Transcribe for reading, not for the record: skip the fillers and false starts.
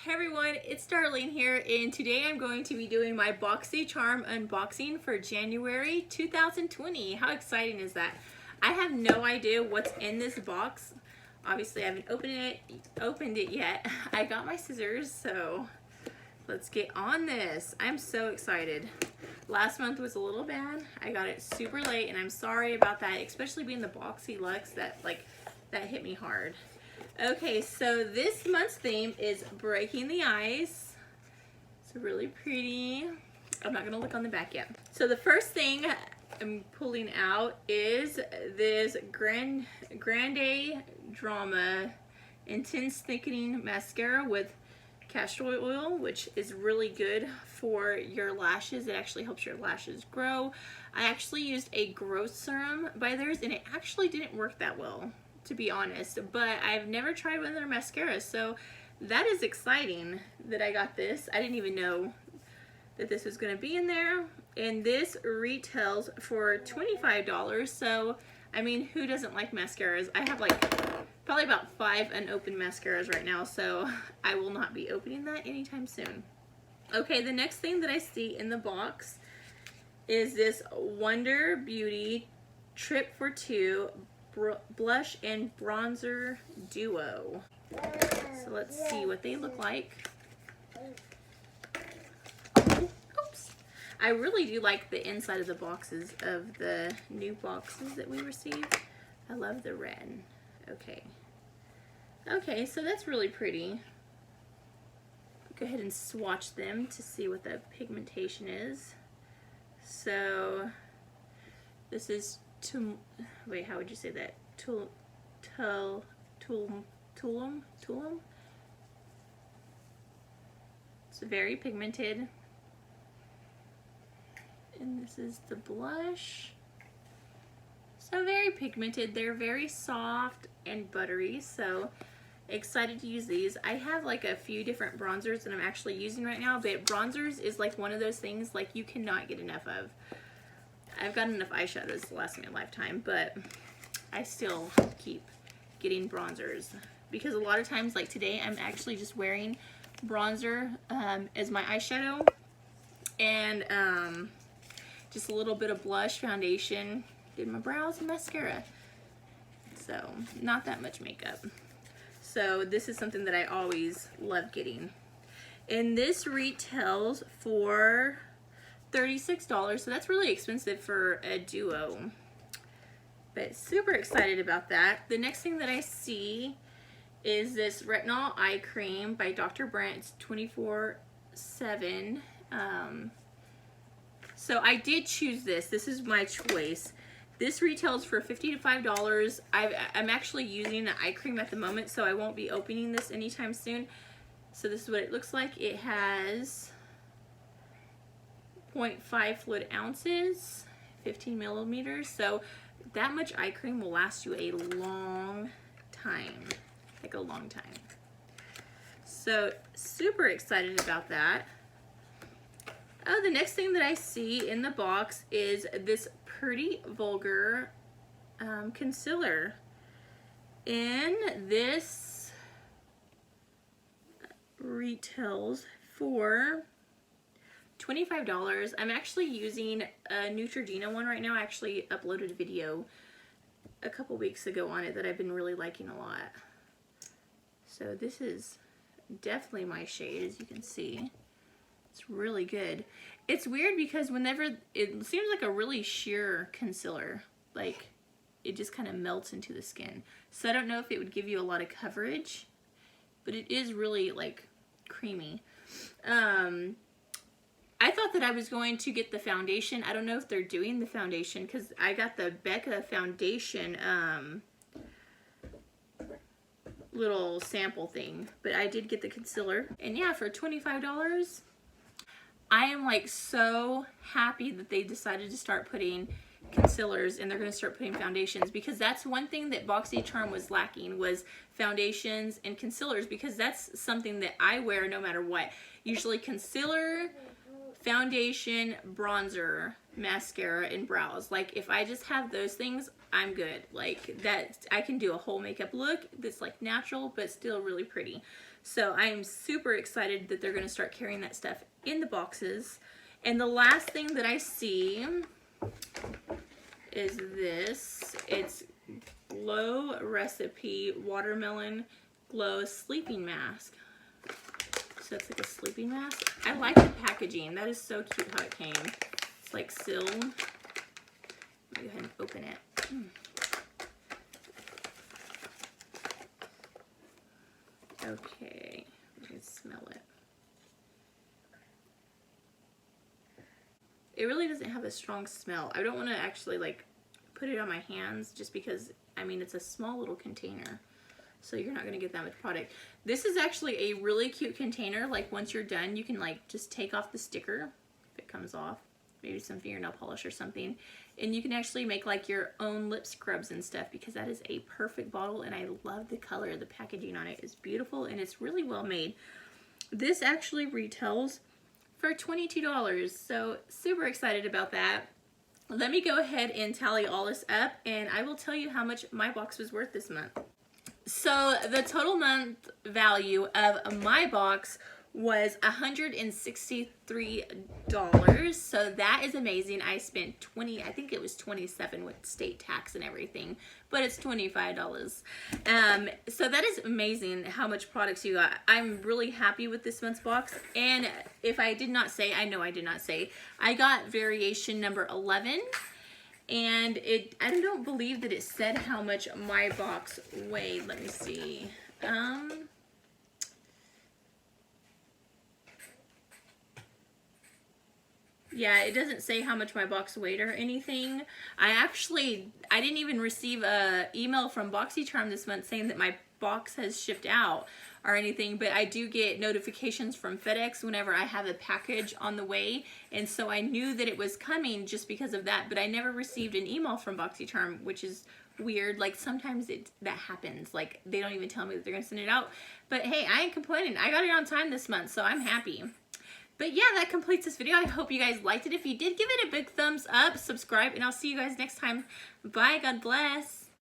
Hey everyone, it's Darlene here, and today I'm going to be doing my BOXYCHARM unboxing for January 2020. How exciting is that? I have no idea what's in this box. Obviously I haven't opened it yet. I got my scissors, so let's get on this. I'm so excited. Last month was a little bad. I got it super late and I'm sorry about that, especially being the Boxy Luxe, that hit me hard. Okay, so this month's theme is Breaking the Ice. It's really pretty. I'm not gonna look on the back yet. So the first thing I'm pulling out is this Grande Drama Intense Thickening Mascara with castor oil, which is really good for your lashes. It actually helps your lashes grow. I actually used a growth serum by theirs and it actually didn't work that well, to be honest, but I've never tried one of their mascaras, so that is exciting that I got this. I didn't even know that this was going to be in there, and this retails for $25, so I mean, who doesn't like mascaras? I have like probably about 5 unopened mascaras right now, so I will not be opening that anytime soon. Okay, the next thing that I see in the box is this Wonder Beauty Trip for Two blush and bronzer duo. So let's see what they look like. Oops. I really do like the inside of the boxes of the new boxes that we received. I love the red. Okay, so that's really pretty. Go ahead and swatch them to see what the pigmentation is. So this is wait, how would you say that? Tulum. It's very pigmented. And this is the blush. So very pigmented. They're very soft and buttery, so excited to use these. I have like a few different bronzers that I'm actually using right now, but bronzers is like one of those things like you cannot get enough of. I've got enough eyeshadows to last me a lifetime, but I still keep getting bronzers because a lot of times, like today, I'm actually just wearing bronzer as my eyeshadow and just a little bit of blush, foundation, did my brows and mascara. So not that much makeup. So this is something that I always love getting. And this retails for $36, so that's really expensive for a duo, but super excited about that. The next thing that I see is this retinol eye cream by Dr. Brandt. It's 24/7. So I did choose this. This is my choice. This retails for $55. I'm actually using an eye cream at the moment, so I won't be opening this anytime soon. So this is what it looks like. It has 0.5 fluid ounces, 15 millimeters. So that much eye cream will last you a long time, like a long time. So super excited about that. Oh, the next thing that I see in the box is this Pretty Vulgar concealer. And this retails for $25. I'm actually using a Neutrogena one right now. I actually uploaded a video a couple weeks ago on it that I've been really liking a lot. So this is definitely my shade, as you can see. It's really good. It's weird because whenever it seems like a really sheer concealer, like it just kind of melts into the skin. So I don't know if it would give you a lot of coverage, but it is really like creamy. I thought that I was going to get the foundation. I don't know if they're doing the foundation because I got the Becca foundation little sample thing, but I did get the concealer. And yeah, for $25, I am like so happy that they decided to start putting concealers and they're going to start putting foundations, because that's one thing that BOXYCHARM was lacking, was foundations and concealers, because that's something that I wear no matter what. Usually concealer, foundation, bronzer, mascara, and brows. Like if I just have those things, I'm good. Like that, I can do a whole makeup look that's like natural but still really pretty. So I am super excited that they're going to start carrying that stuff in the boxes. And the last thing that I see is this. It's Glow Recipe Watermelon Glow Sleeping Mask. So it's like a sleeping mask. I like the packaging. That is so cute how it came. It's like sealed. Let me go ahead and open it. Okay, you can smell it. It really doesn't have a strong smell. I don't want to actually like put it on my hands just because, I mean, it's a small little container. So you're not going to get that much product. This is actually a really cute container. Like once you're done, you can like just take off the sticker if it comes off. Maybe some fingernail polish or something. And you can actually make like your own lip scrubs and stuff because that is a perfect bottle and I love the color. The packaging on it is beautiful and it's really well made. This actually retails for $22. So super excited about that. Let me go ahead and tally all this up and I will tell you how much my box was worth this month. So the total month value of my box was $163. So that is amazing. I spent I think it was 27 with state tax and everything, but it's $25. So that is amazing how much products you got. I'm really happy with this month's box. And if I did not say, I know I did not say, I got variation number 11. And I don't believe that it said how much my box weighed. Let me see. Yeah, it doesn't say how much my box weighed or anything. I didn't even receive a email from BOXYCHARM this month saying that my box has shipped out or anything, but I do get notifications from FedEx whenever I have a package on the way, and so I knew that it was coming just because of that, but I never received an email from BOXYCHARM, which is weird. Like sometimes that happens, like they don't even tell me that they're gonna send it out, but hey, I ain't complaining. I got it on time this month, so I'm happy. But yeah, that completes this video. I hope you guys liked it. If you did, give it a big thumbs up, subscribe, and I'll see you guys next time. Bye, God bless.